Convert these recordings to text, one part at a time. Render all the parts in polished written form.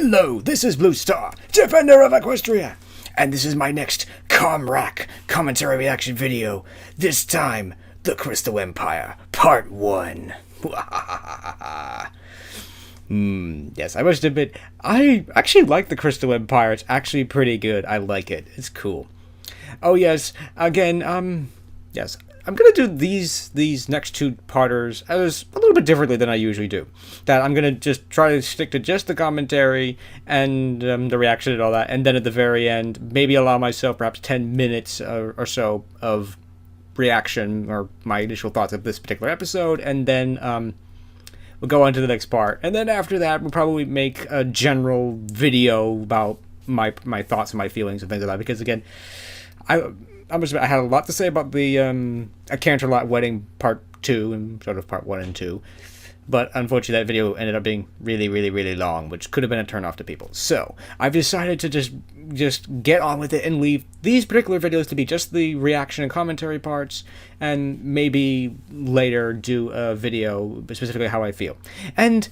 Hello, this is Blue Star, Defender of Equestria, and this is my next ComRac commentary reaction video. This time, The Crystal Empire, Part 1. Yes, I must admit, I actually like The Crystal Empire. It's actually pretty good. I like it. It's cool. Oh yes, again, yes, I'm gonna do these next two parters as a little bit differently than I usually do. That I'm gonna just try to stick to just the commentary and the reaction and all that, and then at the very end, maybe allow myself perhaps 10 minutes or so of reaction or my initial thoughts of this particular episode, and then we'll go on to the next part. And then after that, we'll probably make a general video about my thoughts and my feelings and things like that. Because again, I had a lot to say about the A Canterlot Wedding Part 2 and sort of Part 1 and 2. But unfortunately, that video ended up being really, really, really long, which could have been a turn-off to people. So I've decided to just get on with it and leave these particular videos to be just the reaction and commentary parts, and maybe later do a video specifically how I feel. And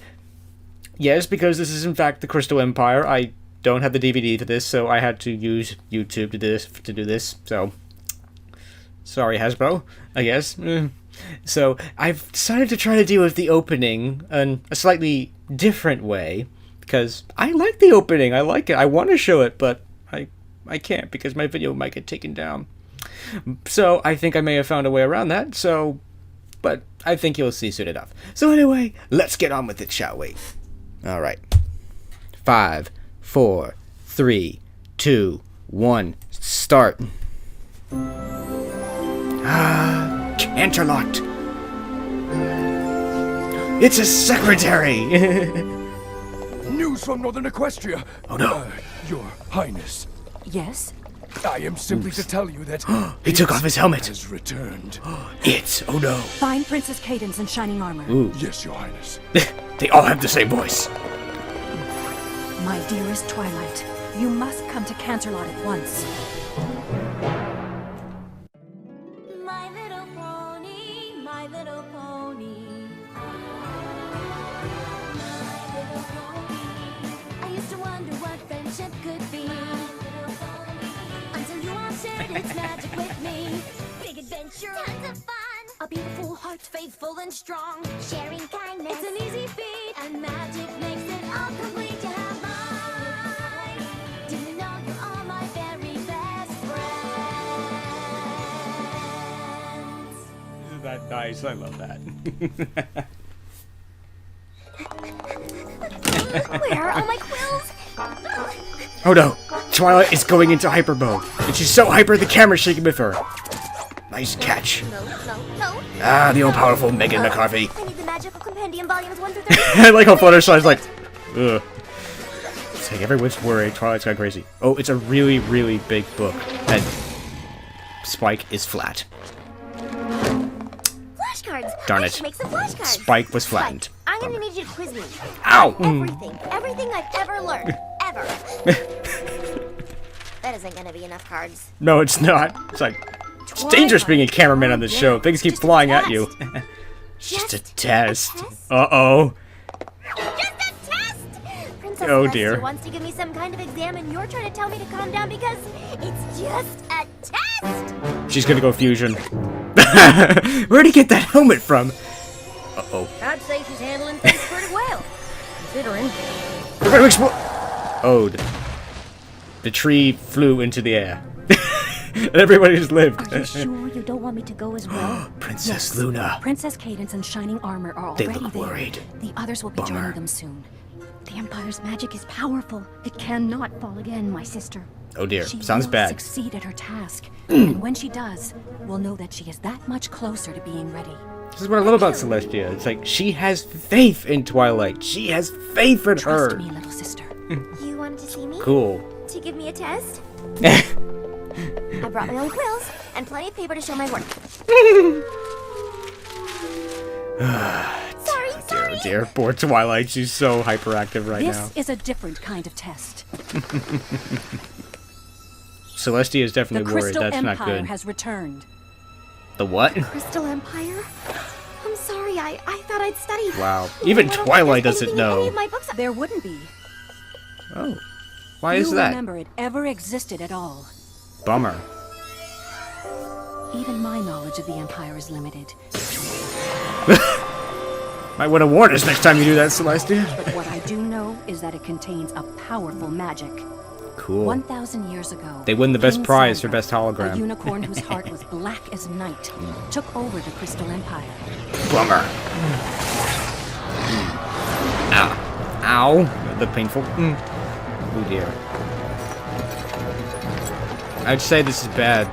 yes, because this is in fact the Crystal Empire, I don't have the DVD to this, so I had to use YouTube to do this. So sorry, Hasbro, I guess. So I've decided to try to deal with the opening in a slightly different way, because I like the opening. I like it. I want to show it, but I can't because my video might get taken down. So I think I may have found a way around that. So, but I think you'll see soon enough. So anyway, let's get on with it, shall we? All right. 5, 4, 3, 2, 1, start. Canterlot. It's a secretary. News from Northern Equestria. Oh no. Your Highness. Yes? I am simply to tell you that He took off his helmet. Has returned. Oh no. Find Princess Cadence in shining armor. Ooh. Yes, Your Highness. They all have the same voice. My dearest Twilight, you must come to Canterlot at once. My little pony, my little pony. My little pony. I used to wonder what friendship could be. Until you all shared its magic with me. Big adventure, tons of fun. A beautiful heart, faithful and strong. Sharing kindness, it's an easy feat. And magic makes it all complete. You have mine. Do you know you are my very best friends? Isn't that nice? I love that. Where are all my quills? Oh no! Twilight is going into hyper mode, and she's so hyper the camera's shaking with her. Nice catch. No. The all-powerful Megan McCarthy. I need the magical compendium volumes 1 through 30. I like how Fluttershy's like, ugh. It's like everyone's worried Twilight's gone crazy. Oh, it's a really, really big book, and Spike is flat. Flashcards. Darn I it. should make some flashcards. Spike was flattened. Spike, I'm gonna need you to quiz me. Ow! Everything I've ever learned. Ever. That isn't gonna be enough cards. No, it's not. It's like, it's dangerous being a cameraman on this show. Things keep flying at you. Just a test. Uh-oh. Just a test! Princess Oh, Lester dear. wants to give me some kind of exam, and you're trying to tell me to calm down because it's just a test! She's gonna go fusion. Where'd he get that helmet from? Uh-oh. I'd say she's handling things pretty well, considering. We're gonna explode. Oh, the tree flew into the air. And everybody just lived. Are you sure you don't want me to go as well? Princess Luna. Princess Cadence and shining armor are They already look there. worried. The others will be Bummer. joining them soon. The Empire's magic is powerful. It cannot fall again, my sister. Oh dear, She sounds will bad. succeed at her task. And when she does, we'll know that she is that much closer to being ready. This is what I love about Celestia. It's like, she has faith in Twilight. She has faith in Trust her. me, little sister. You wanted to see me? Cool. To give me a test? I brought my own quills and plenty of paper to show my work. Sorry. Oh dear, poor Twilight. She's so hyperactive right now. This is a different kind of test. Celestia is The definitely worried. Crystal That's not Empire good. has returned. The what? Crystal Empire? I'm sorry, I thought I'd studied. Wow. Even I don't think Twilight there's doesn't anything in any know. of my books. There wouldn't be. Oh. Why You is that? remember it ever existed at all. Bummer. Even my knowledge of the Empire is limited. Might want to warn us next time you do that, Celestia. But what I do know is that it contains a powerful magic. Cool. 1,000 years ago, They win the best King prize for Sombra, best hologram. a unicorn whose heart was black as night, took over the Crystal Empire. Bummer. Ow. Ow. The painful. Oh dear. I'd say this is bad.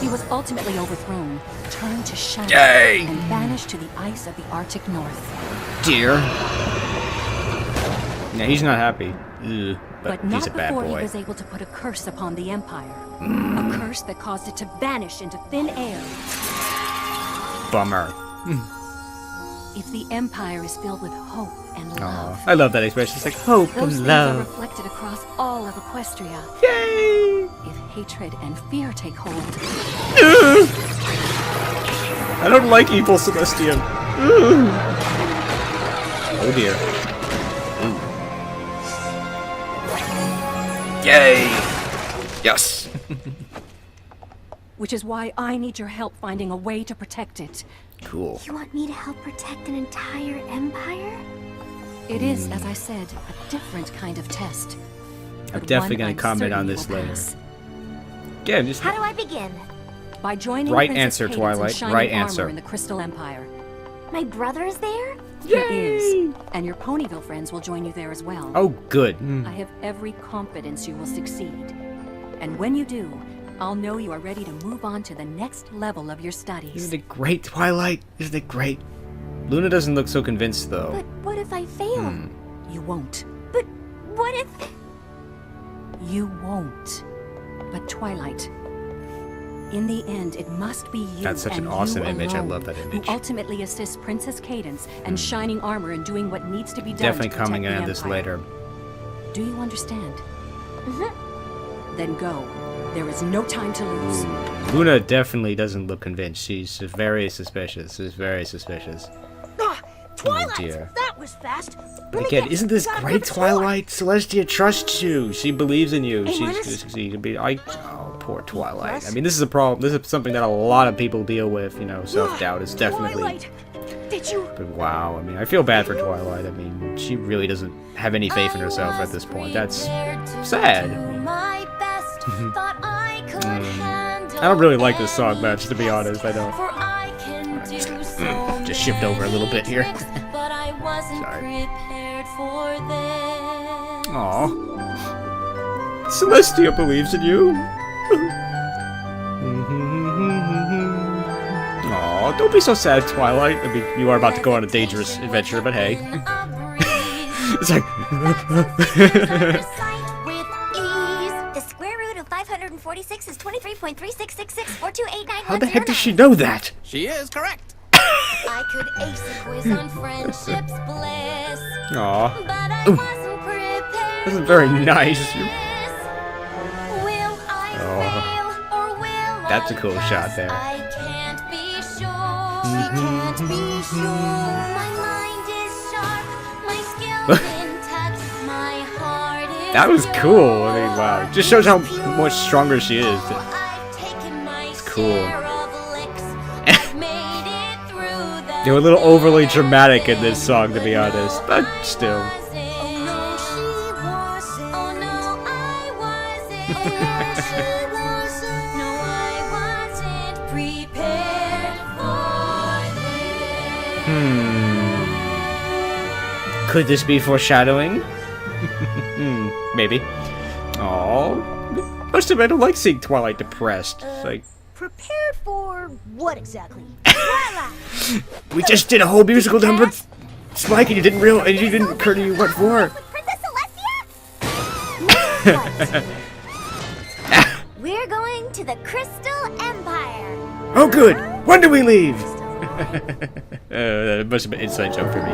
He was ultimately overthrown, turned to shadow, Yay! and banished to the ice of the Arctic North. Dear. Yeah, he's not happy. Ugh, but But he's a not bad before boy. he was able to put a curse upon the Empire. A curse that caused it to vanish into thin air. Bummer. If the Empire is filled with hope and love, Aw, I love that expression. It's like hope those and things are love. reflected across all of Equestria. Yay! If hatred and fear take hold, I don't like evil Celestia. Oh dear. Yay! Yes! which is why I need your help finding a way to protect it. Cool. You want me to help protect an entire empire? It is, as I said, a different kind of test. I'm but definitely one gonna I'm comment on certain this will later. pass. Yeah, just How do I begin? By joining Right Princess answer, Cadence Twilight. in shining Right armor answer. in the Crystal Empire. My brother is there? He is, and your Ponyville friends will join you there as well. Oh, good. I have every confidence you will succeed. And when you do, I'll know you are ready to move on to the next level of your studies. Isn't it great, Twilight? Isn't it great? Luna doesn't look so convinced, though. But what if I fail? You won't. But what if... You won't. But Twilight, in the end, it must be you. That's such an and awesome you image. I alone love that image. Who ultimately assists Princess Cadence and Shining Armor in doing what needs to be done. Definitely to protect coming the in on this Empire. later. Do you understand? Then go. There is no time to lose. Luna definitely doesn't look convinced. She's very suspicious. She's very suspicious. Twilight! Oh, dear. That was fast. But again, isn't this great, Twilight? Celestia trusts you. She believes in you. She's minus? going to succeed. Oh, poor Twilight. I mean, this is a problem. This is something that a lot of people deal with. You know, self-doubt is definitely. Twilight! Did you... But wow, I mean, I feel bad for Twilight. I mean, she really doesn't have any faith in herself at this point. That's sad. My best, thought I could handle I don't really like this song much, to be honest. I don't. For I can do so Just shift over a little bit here. many tricks, but I wasn't Sorry. prepared for them. Aw. Celestia believes in you. Aw, don't be so sad, Twilight. I mean, you are about to go on a dangerous adventure, but hey. It's like... The square root of 546 is 23.3666428910. How the heck does she know that? She is correct. I could ace a quiz on friendship's bliss, Aw. but I wasn't prepared. This is very nice. Will I fail or will That's a I cool pass? shot there. I can't be sure. We can't be sure. My mind is sharp. My skills intact. My heart is That was cool. I mean, yours. wow. Just shows how much stronger she is. I've taken my cool. share of licks. I've made it through the They were a little overly dramatic in this song, to be honest, but still. Oh no, she wasn't. Oh no, I wasn't. Oh no, she wasn't. No, I wasn't prepared for this. Could this be foreshadowing? Maybe. Oh, most of I don't like seeing Twilight depressed. It's like, Prepared for what exactly? Twilight! we just did a whole musical number, Spike, and you didn't realize, and you didn't occur to you what for. Princess Celestia? We're going to the Crystal Empire. Oh, good. When do we leave? That must have been an inside joke for me.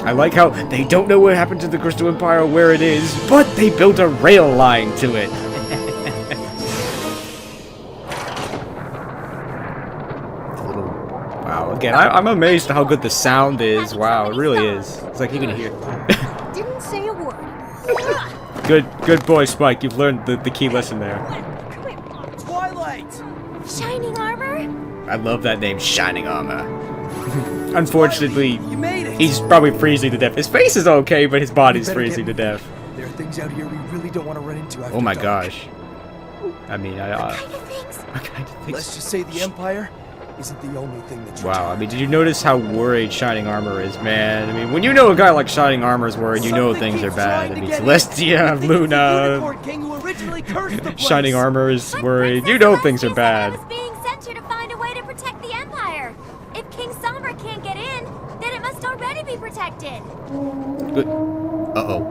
I like how they don't know what happened to the Crystal Empire or where it is, but they built a rail line to it. Wow, again, I'm amazed at how good the sound is. Wow, it really is. It's like you can hear. Didn't say a word. Good boy, Spike. You've learned the key lesson there. Twilight! Shining armor? I love that name, Shining Armor. Unfortunately, You made it! he's probably freezing to death. His face is okay, but his body's better get freezing to moving. death. There are things out here we really don't want to run into after Oh my dark. gosh. I mean, I Kind of things. kind of think. Let's just say the Empire isn't the only thing that's Wow, I mean, did you notice how worried Shining Armor is, man? I mean, when you know a guy like Shining Armor's worried, you know Something things are keeps bad. trying I to mean, get in. Celestia, It's the Luna, Unicorn King who originally cursed the place. Shining Armor is But worried. Princess You know things are Celestia said I bad. was being sent here to find a way to protect the Empire. If King Sombra can't get in, then it must already be protected. Good. Uh-oh.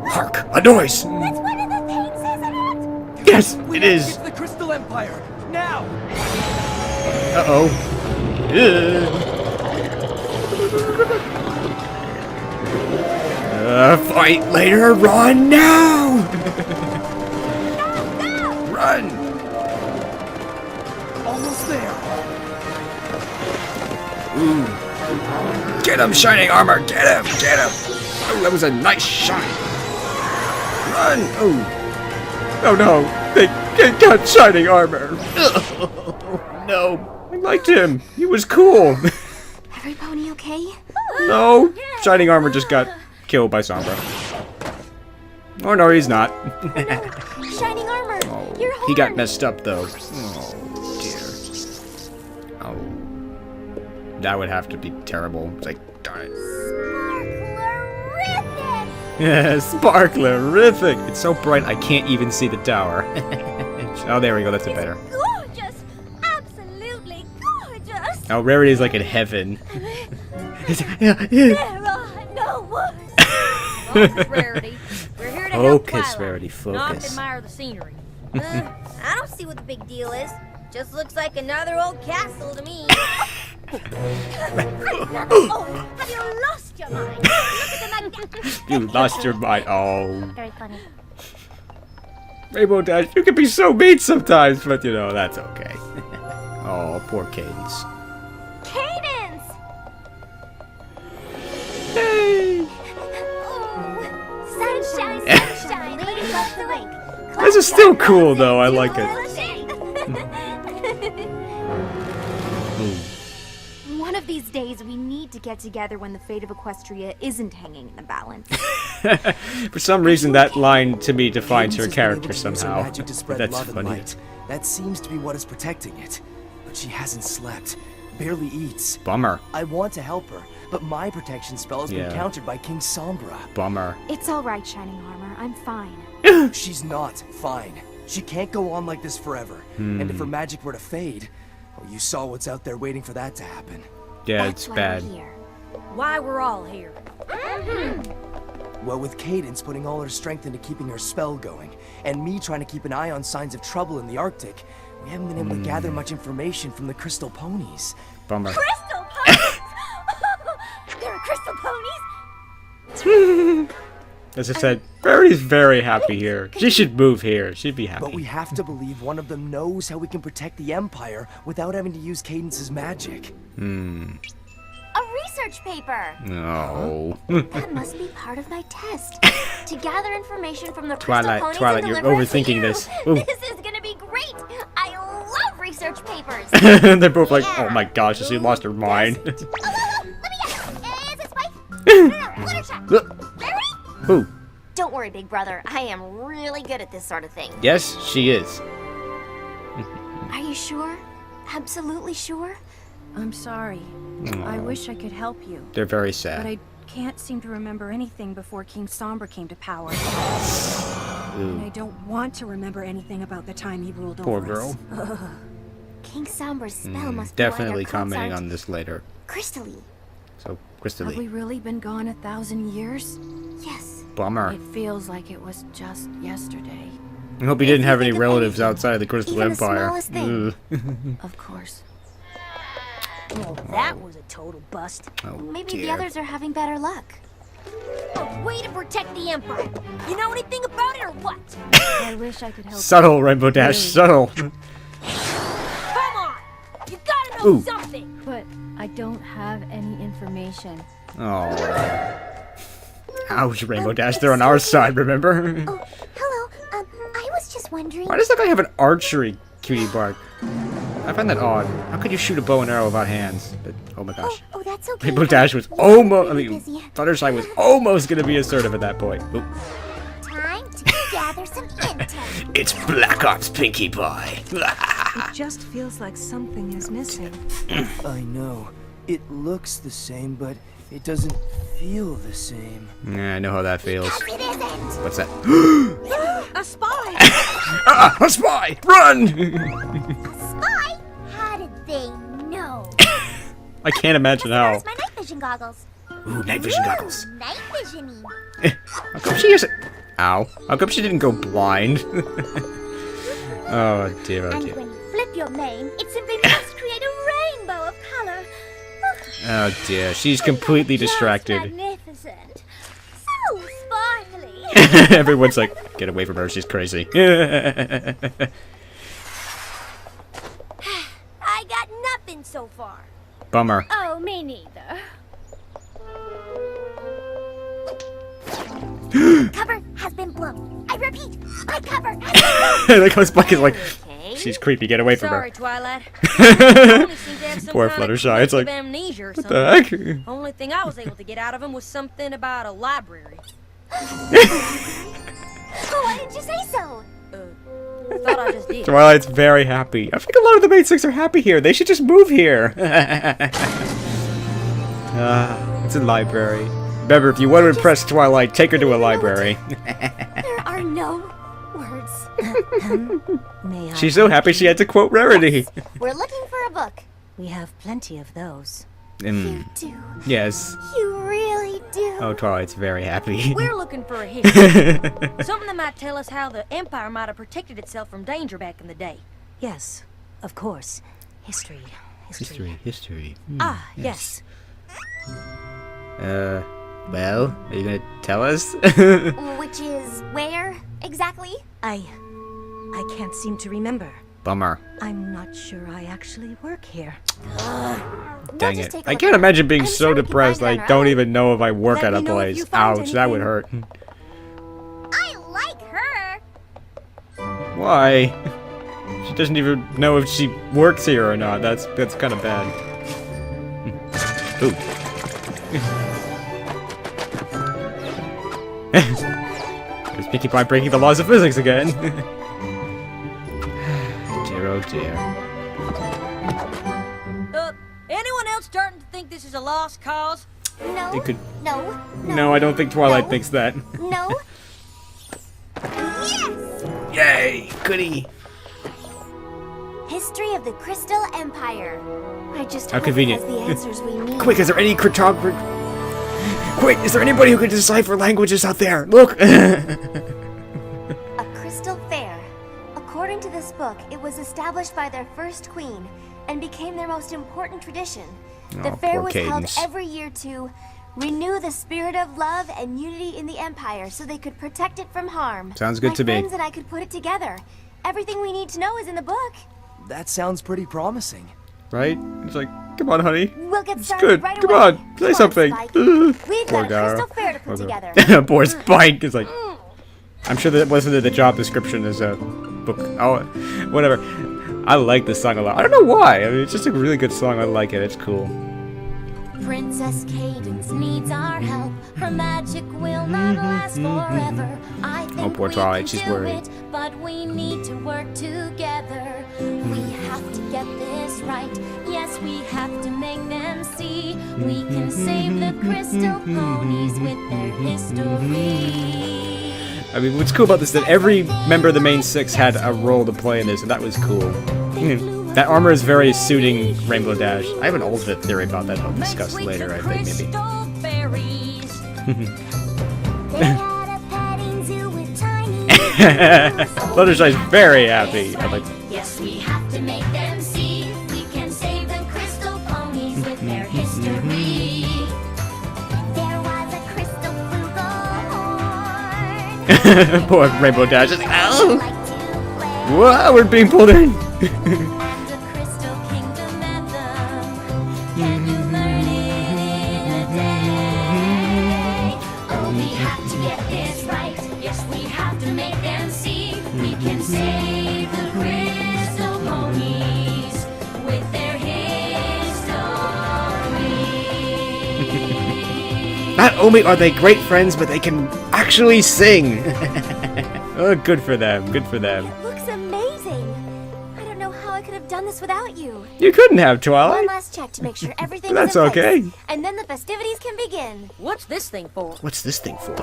Hark! A noise! That's one of the things, isn't it? Yes, We it have to is! get to the Crystal Empire now. Uh-oh. Fight later, run now! Run! Almost there. Get him, Shining Armor! Get him! Get him! Oh, that was a nice shot! Run! Oh! Oh no! They got Shining Armor! No! I liked him! He was cool! Every pony okay? No! Shining Armor just got killed by Sombra. Oh no, he's not. Shining armor. Your horn. He got messed up though. Oh dear. Oh. That would have to be terrible. It's like, darn it. Sparklerific. Yeah, sparklerific! It's so bright I can't even see the tower. Oh, there we go, that's a better. Gorgeous. Absolutely gorgeous. Oh, Rarity's like in heaven. There are no words. Focus, Rarity. We're here to help Focus, Twilight, Rarity, not focus. admire the scenery. I don't see what the big deal is. Just looks like another old castle to me. Oh, have you lost your mind? Look at the magnificent. You lost your mind. Oh. Very funny. Rainbow Dash, you can be so mean sometimes, but you know, that's okay. Oh, poor Cadence. Cadence. Yay! Oh, sunshine, sunshine. Lady loves the wink. This is still cool, though. I like it. One of these days, we need to get together when the fate of Equestria isn't hanging in the balance. For some reason, that line to me defines her Cadence has been able character to use her somehow. magic to spread That's love and funny. light. That seems to be what is protecting it. But she hasn't slept. Barely eats. Bummer. I want to help her, but my protection spell has Yeah. been countered by King Sombra. Bummer. It's all right, Shining Armor. I'm fine. She's not fine. She can't go on like this forever. And if her magic were to fade, well, you saw what's out there waiting for that to happen. Yeah, That's it's why bad. we're here. Why we're all here. Well, with Cadence putting all her strength into keeping her spell going, and me trying to keep an eye on signs of trouble in the Arctic, we haven't been able to gather much information from the Crystal Ponies. Bummer. Crystal ponies. There are crystal ponies. As I said, Rarity's very happy here. She should move here. She'd be But we happy. have to believe one of them knows how we can protect the Empire without having to use Cadence's magic. A research paper. No. That must be part of my test. To gather information from the Twilight, crystal ponies Twilight, and you're deliver it to overthinking you. this. Ooh. This is gonna be great. I love research papers. They're both like, oh my gosh, she lost her mind. Let me guess. Is it Spike? No, Fluttershy. Rarity? Who? Don't worry, big brother. I am really good at this sort of thing. Yes, she is. Are you sure? Absolutely sure? I'm sorry. I wish I could help you, They're very but sad. I can't seem to remember anything before King Sombra came to power. And I don't want to remember anything about the time he ruled Poor over us. girl. King Sombra's spell must Definitely be why their commenting codes on this later. aren't crystally. So, Have we Crystally. really been gone 1,000 years? Yes. Bummer. It feels like it was just yesterday. I hope he didn't have any think of relatives anything, outside of the Crystal even the Empire. smallest thing. Ugh. Of course. Well, that was a total bust. Oh, Maybe the dear. others are having better luck. A way to protect the Empire. You know anything about it or what? I wish I could help. Subtle, Rainbow Dash, subtle. Come on. You gotta know Ooh. something. But I don't have any information. Oh. Ouch, Rainbow Dash, they're on our side, remember? Oh, hello. I was just wondering. Why does that guy have an archery cutie bark? I find that odd. How could you shoot a bow and arrow without hands? But, oh my gosh. Oh, that's okay. Rainbow Dash was almost, Fluttershy was almost gonna be assertive at that point. Oop. Time to gather some intel. It's Black Ops Pinkie Pie. It just feels like something is missing. I know. It looks the same, but it doesn't feel the same. Yeah, I know how that feels. Yes, it isn't. What's that? A spy! Ah, a spy! Run! Spy? How did they know? I can't imagine how. Where's my night vision goggles? Ooh, night vision goggles. Night vision-y. How come she isn't? Ow. How come she didn't go blind? Oh dear, oh And dear. when you flip your mane, it simply must create a rainbow of color. Oh dear, she's completely Just distracted. magnificent. So sparkly. Everyone's like, get away from her, she's crazy. I got nothing so far. Bummer. Oh, me neither. Cover has been blown. I repeat, my cover has been blown. That goes Spike is like, Okay. she's creepy, get away from Sorry, her. Twilight. Only seem to have some Poor kind of Fluttershy, it's like, collective amnesia or What something. the heck? Only thing I was able to get out of him was something about a library. Oh, why didn't you say so? I thought I just did. Twilight's very happy. I think a lot of the main six are happy here. They should just move here. It's a library. Remember, if you want to impress Twilight, take her to a library. There are no words. May I? She's so happy she had to quote Rarity. We're looking for a book. We have plenty of those. You do. Yes. You really do. Oh, Twilight's very happy. We're looking for a history. Something that might tell us how the Empire might have protected itself from danger back in the day. Yes, of course. History. History. Ah, yes. Well, are you gonna tell us? Which is where exactly? I can't seem to remember. Bummer. I'm not sure I actually work here. Dang just it. take a I look can't at it. imagine being I'm so sure we can depressed find it I on don't our even know if I work Let at a me know if place. you find Ouch, that would anything. hurt. I like her. Why? She doesn't even know if she works here or not. That's kind of bad. Ooh. There's Pinkie Pie breaking the laws of physics again. Dear, oh dear. Anyone else starting to think this is a lost cause? No. It could. No. No, I don't think Twilight No. thinks that. No. Yes. Yay! Goody! History of the Crystal Empire. I just How hope convenient. it has the answers we need. Quick, is there any cryptography? Quick, is there anybody who can decipher languages out there? Look! A crystal fair. According to this book, it was established by their first queen and became their most important tradition. The Oh, fair poor was held Cadence. every year to renew the spirit of love and unity in the Empire so they could protect it from harm. Sounds good My to me. friends and I could put it together. Everything we need to know is in the book. That sounds pretty promising. Right? It's like, come on, honey. We'll get It's started good. right Come away. on, say something. Spike. Ugh. We've Poor got a guy. crystal fair to put together. Poor Spike is like. I'm sure that wasn't in the job description as a book. Oh, whatever. I like this song a lot. I don't know why. I mean, it's just a really good song. I like it. It's cool. Princess Cadence needs our help. Her magic will not last forever. I think Oh, poor we Twilight, can she's do worried. it, but we need to work together. We have to get this right. Yes, we have to make them see. We can save the crystal ponies with their history. I mean, what's cool about this is that every member of the main six had a role to play in this, and that was cool. That armor is very suiting Rainbow Dash. I have an alternate theory about that I'll discuss later, I think, maybe. They had a petting zoo with tiny Fluttershy's very happy. I'm like, Yes, we have to make them see. We can save the crystal ponies with their history. There was a crystal flugelhorn. poor Rainbow Dash. It's like, oh! Like to play Whoa, we're being pulled in. the crystal kingdom anthem. Can you learn it in a day? Only Not only are they great friends, but they can actually sing. Oh, good for them. Good for them. It looks amazing. I don't know how I could have done this without you. You couldn't have, One Twilight. last check to make sure everything That's is in okay. place, and then the festivities can begin. What's this thing for? What's this thing for?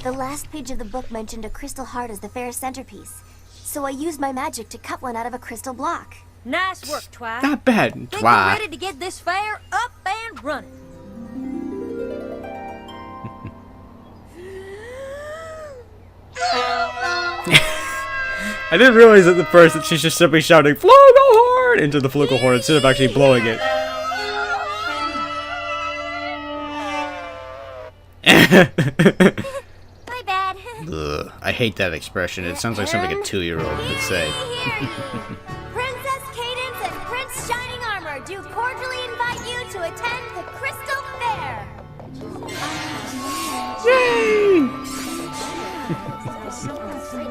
The last page of the book mentioned a crystal heart as the fair's centerpiece, so I used my magic to cut one out of a crystal block. Nice work, Twi. Not bad, Think we're Twilight. ready to get this fair up and running. I didn't realize at the first that she's just simply shouting "Flugelhorn" into the flugelhorn instead of actually blowing it. My bad. Ugh, I hate that expression. It sounds like something a 2-year-old would say. Princess Cadence and Prince Shining Armor do cordially invite you to attend the Crystal Fair.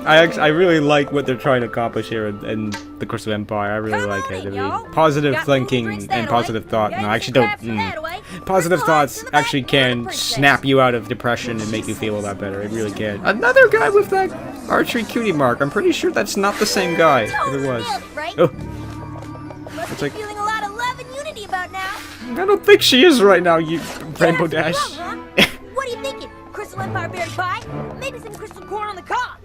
I really like what they're trying to accomplish here in the Crystal Empire. I really like it. I mean, positive thinking and positive thought. No, I actually don't. Positive thoughts actually can snap you out of depression and make you feel a lot better. It really can. Another guy with that archery cutie mark. I'm pretty sure that's not the same guy. If it was. Right? Oh, Must it's be like feeling a lot of love and unity about now. I don't think she is right now. You Rainbow Dash. Wrong, huh? What are you thinking? Crystal Empire berry pie? Maybe some crystal corn on the cob.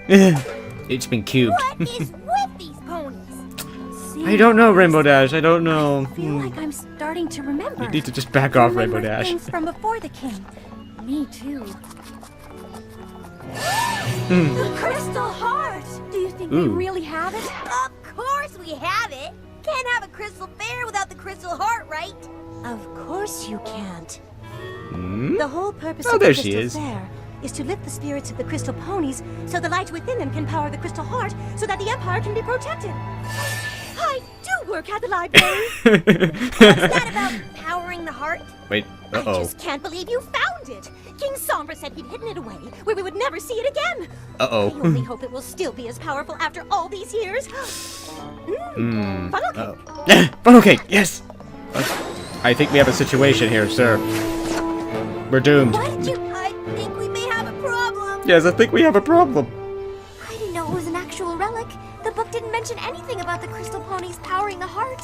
It's been cubed. What is with these ponies? I don't know, Rainbow Dash. I don't know. I feel like I'm starting to remember. You need to just back off, Rainbow Remember Dash. things from before the king. Me too. The Crystal Heart! Do you think we Ooh. really have it? Of course we have it! Can't have a crystal fair without the Crystal Heart, right? Of course you can't. Hmm? The whole purpose Oh, of the there she Crystal is. Fair is to lift the spirits of the crystal ponies so the light within them can power the Crystal Heart so that the Empire can be protected. I do work at the library. What's that about powering the heart? Wait. I Uh-oh. just can't believe you found it. King Sombra said he'd hidden it away where we would never see it again. I Uh-oh. only hope it will still be as powerful after all these years. Funnel cake. Uh-oh. Funnel cake, yes! I think we have a situation here, sir. We're doomed. What? I think we may have a problem. Yes, I think we have a problem. I didn't know it was an actual relic. The book didn't mention anything about the crystal ponies powering the heart.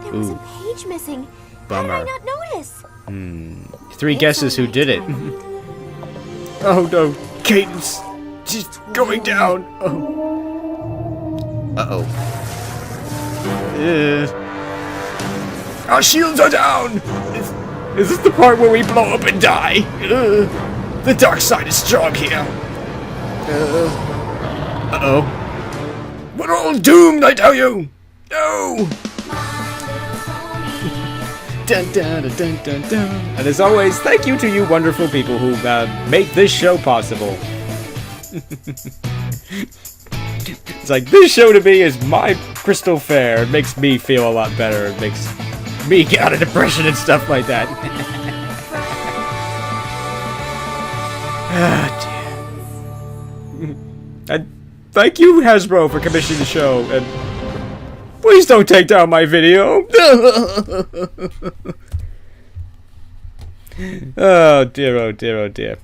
There was Ooh. a page missing. Bummer. How did I not notice? 3 guesses who did it. Oh no, Cadence! She's going down! Oh. Uh-oh. Our shields are down! Is this the part where we blow up and die? The dark side is strong here. Uh-oh. We're all doomed, I tell you! No! Dun, dun, dun, dun, dun, dun. And as always, thank you to you wonderful people who make this show possible. It's like, this show to me is my Crystal Fair. It makes me feel a lot better. It makes me get out of depression and stuff like that. Ah, dear. And thank you, Hasbro, for commissioning the show. And please don't take down my video. Oh dear, oh dear, oh dear.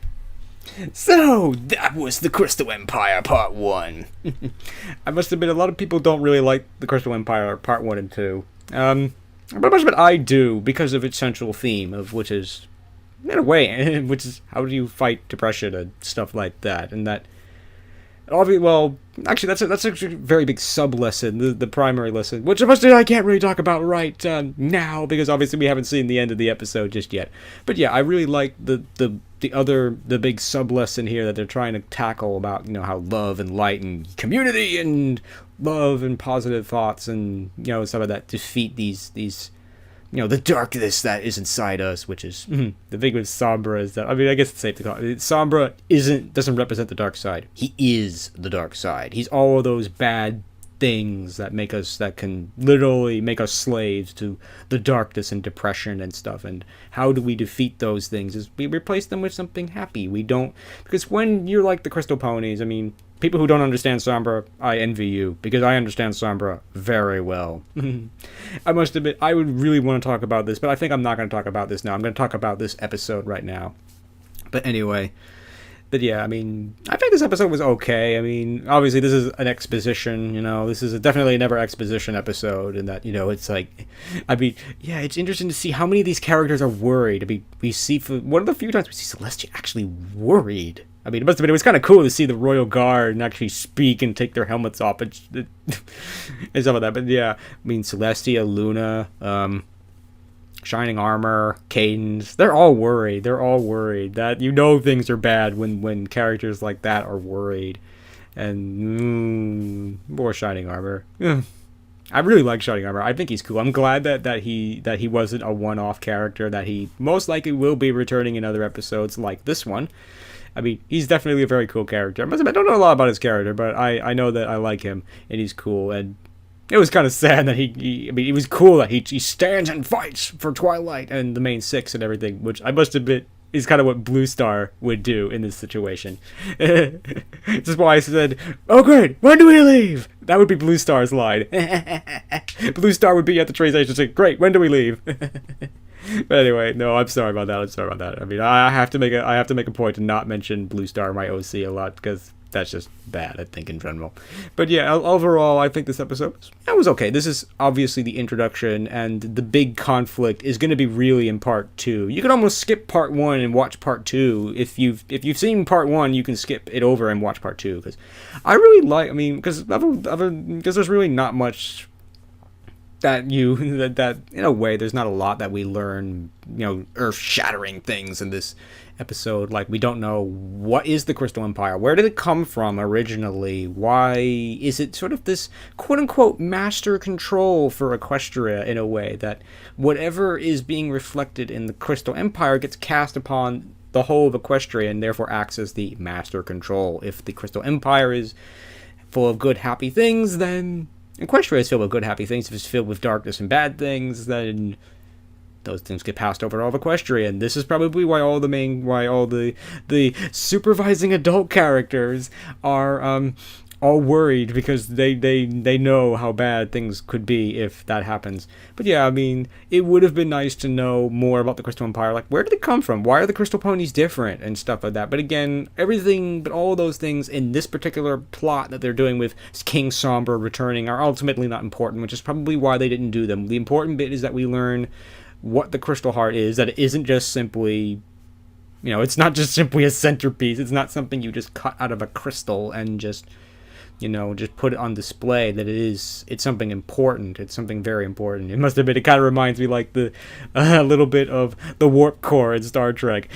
So, that was the Crystal Empire Part 1. I must admit, a lot of people don't really like the Crystal Empire Part 1 and 2. But I must admit, I do, because of its central theme, of which is, in a way, which is how do you fight depression and stuff like that. And that, obviously, well, actually, that's a very big sub-lesson, the primary lesson, which I can't really talk about right now, because obviously we haven't seen the end of the episode just yet. But yeah, I really like the big sub-lesson here that they're trying to tackle about, you know, how love and light and community and love and positive thoughts and, you know, some of that defeat these you know, the darkness that is inside us, which is the thing with Sombra is that, I mean, I guess it's safe to call it. Sombra doesn't represent the dark side. He is the dark side. He's all of those bad things that can literally make us slaves to the darkness and depression and stuff. And how do we defeat those things? Is we replace them with something happy. We don't, because when you're like the Crystal Ponies, I mean, people who don't understand Sombra, I envy you, because I understand Sombra very well. I must admit, I would really want to talk about this, but I think I'm not going to talk about this now. I'm going to talk about this episode right now. But anyway, but yeah, I mean, I think this episode was okay. I mean, obviously this is an exposition, you know, this is definitely a never exposition episode, and that, you know, it's like, I mean, yeah, it's interesting to see how many of these characters are worried. I mean, we see, for one of the few times we see Celestia actually worried. I mean, it was kind of cool to see the Royal Guard and actually speak and take their helmets off and stuff like that. But yeah, I mean, Celestia, Luna, Shining Armor, Cadence, they're all worried. They're all worried. That, you know, things are bad when characters like that are worried. And more Shining Armor. I really like Shining Armor. I think he's cool. I'm glad that he wasn't a one-off character, that he most likely will be returning in other episodes like this one. I mean, he's definitely a very cool character. I don't know a lot about his character, but I know that I like him, and he's cool. And it was kind of sad that I mean, it was cool that he stands and fights for Twilight and the main six and everything, which I must admit is kind of what Blue Star would do in this situation. This is why I said, "Oh great, when do we leave?" That would be Blue Star's line. Blue Star would be at the train station saying, "Great, when do we leave?" But anyway, no, I'm sorry about that. I mean, I have to make a point to not mention Blue Star, my OC, a lot, because that's just bad, I think, in general. But yeah, overall, I think this episode was okay. This is obviously the introduction, and the big conflict is going to be really in part 2. You can almost skip part 1 and watch part 2. If you've seen part 1, you can skip it over and watch part 2, because I really like. I mean, because there's really not much that in a way, there's not a lot that we learn, you know, earth-shattering things in this episode. Like, we don't know what is the Crystal Empire, where did it come from originally, why is it sort of this quote-unquote master control for Equestria, in a way that whatever is being reflected in the Crystal Empire gets cast upon the whole of Equestria and therefore acts as the master control. If the Crystal Empire is full of good, happy things, then Equestria is filled with good, happy things. If it's filled with darkness and bad things, then those things get passed over to all of Equestria. And this is probably why all the supervising adult characters are all worried, because they know how bad things could be if that happens. But yeah, I mean, it would have been nice to know more about the Crystal Empire. Like, where did it come from? Why are the Crystal Ponies different and stuff like that? But again, all those things in this particular plot that they're doing with King Sombra returning are ultimately not important, which is probably why they didn't do them. The important bit is that we learn what the Crystal Heart is, that it isn't just simply, you know, it's not just simply a centerpiece. It's not something you just cut out of a crystal and just, you know, just put it on display. That it's something important. It's something very important. It must have been, it kind of reminds me like a little bit of the warp core in Star Trek.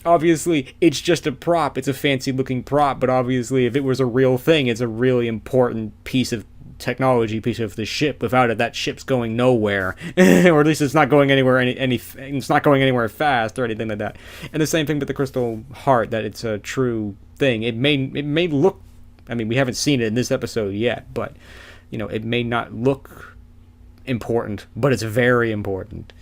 Obviously, it's just a prop. It's a fancy looking prop, but obviously if it was a real thing, it's a really important piece of technology, piece of the ship. Without it, that ship's going nowhere. Or at least it's not going anywhere it's not going anywhere fast or anything like that. And the same thing with the Crystal Heart, that it's a true thing. It may look, I mean, we haven't seen it in this episode yet, but, you know, it may not look important, but it's very important.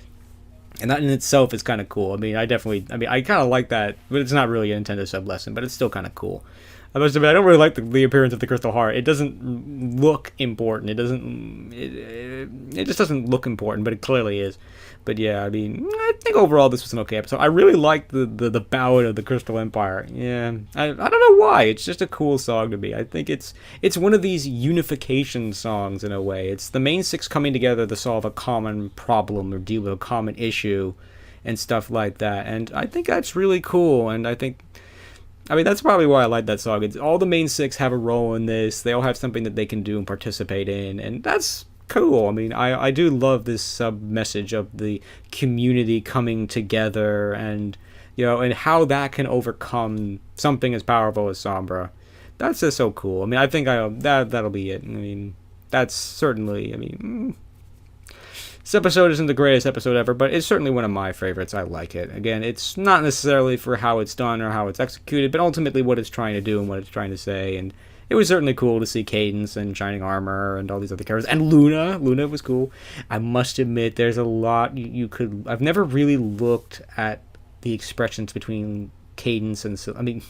And that in itself is kind of cool. I mean, I kind of like that, but it's not really a Nintendo sub lesson, but it's still kind of cool. I must admit, I don't really like the appearance of the Crystal Heart. It doesn't look important. It just doesn't look important, but it clearly is. But yeah, I mean, I think overall this was an okay episode. I really liked the ballad of the Crystal Empire. Yeah, I don't know why. It's just a cool song to me. I think it's one of these unification songs in a way. It's the main six coming together to solve a common problem or deal with a common issue and stuff like that. And I think that's really cool. And I mean, that's probably why I like that song. It's all the main six have a role in this. They all have something that they can do and participate in, and that's cool. I mean, I do love this sub-message of the community coming together, and, you know, and how that can overcome something as powerful as Sombra. That's just so cool. I mean, I think that'll be it. I mean, that's certainly, I mean, this episode isn't the greatest episode ever, but it's certainly one of my favorites. I like it. Again, it's not necessarily for how it's done or how it's executed, but ultimately what it's trying to do and what it's trying to say. And it was certainly cool to see Cadence and Shining Armor and all these other characters. And Luna. Luna was cool. I must admit, there's a lot you could... I've never really looked at the expressions between Cadence and... I mean,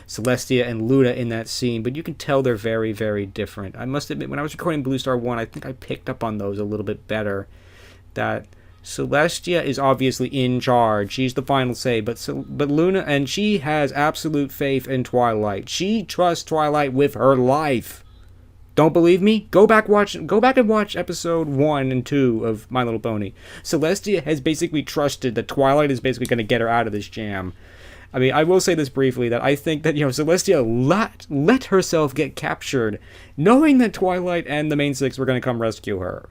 Celestia and Luna in that scene, but you can tell they're very, very different. I must admit, when I was recording Blue Star 1, I think I picked up on those a little bit better. That Celestia is obviously in charge. She's the final say, but Luna, and she has absolute faith in Twilight. She trusts Twilight with her life. Don't believe me? Go back and watch episode 1 and 2 of My Little Pony. Celestia has basically trusted that Twilight is basically going to get her out of this jam. I mean, I will say this briefly, that I think that, Celestia let herself get captured, knowing that Twilight and the main six were going to come rescue her.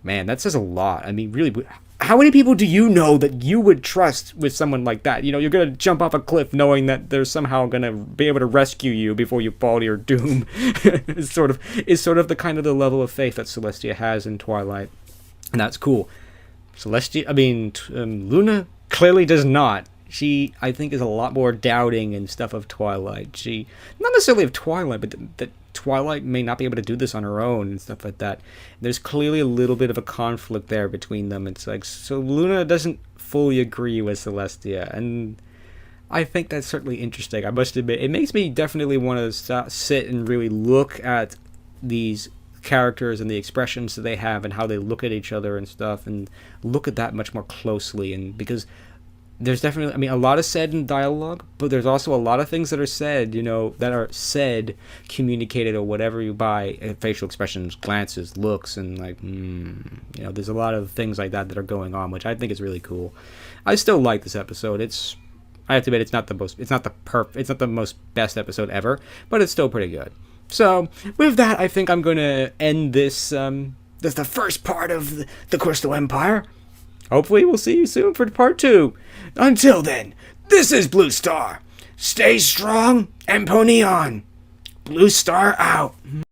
Man, that says a lot. I mean, really, how many people do you know that you would trust with someone like that? You're going to jump off a cliff knowing that they're somehow going to be able to rescue you before you fall to your doom. It's sort of the kind of the level of faith that Celestia has in Twilight. And that's cool. Luna clearly does not. She, I think, is a lot more doubting and stuff of Twilight. She, not necessarily of Twilight, but that Twilight may not be able to do this on her own and stuff like that. There's clearly a little bit of a conflict there between them. It's like, so Luna doesn't fully agree with Celestia, and I think that's certainly interesting. I must admit, it makes me definitely want to sit and really look at these characters and the expressions that they have and how they look at each other and stuff, and look at that much more closely. And because there's definitely, a lot is said in dialogue, but there's also a lot of things that are said, that are said, communicated, or whatever you by facial expressions, glances, looks, and there's a lot of things like that are going on, which I think is really cool. I still like this episode. I have to admit, it's not the most best episode ever, but it's still pretty good. So with that, I think I'm going to end this. That's the first part of the Crystal Empire. Hopefully we'll see you soon for part 2. Until then, this is Blue Star. Stay strong and pony on. Blue Star out.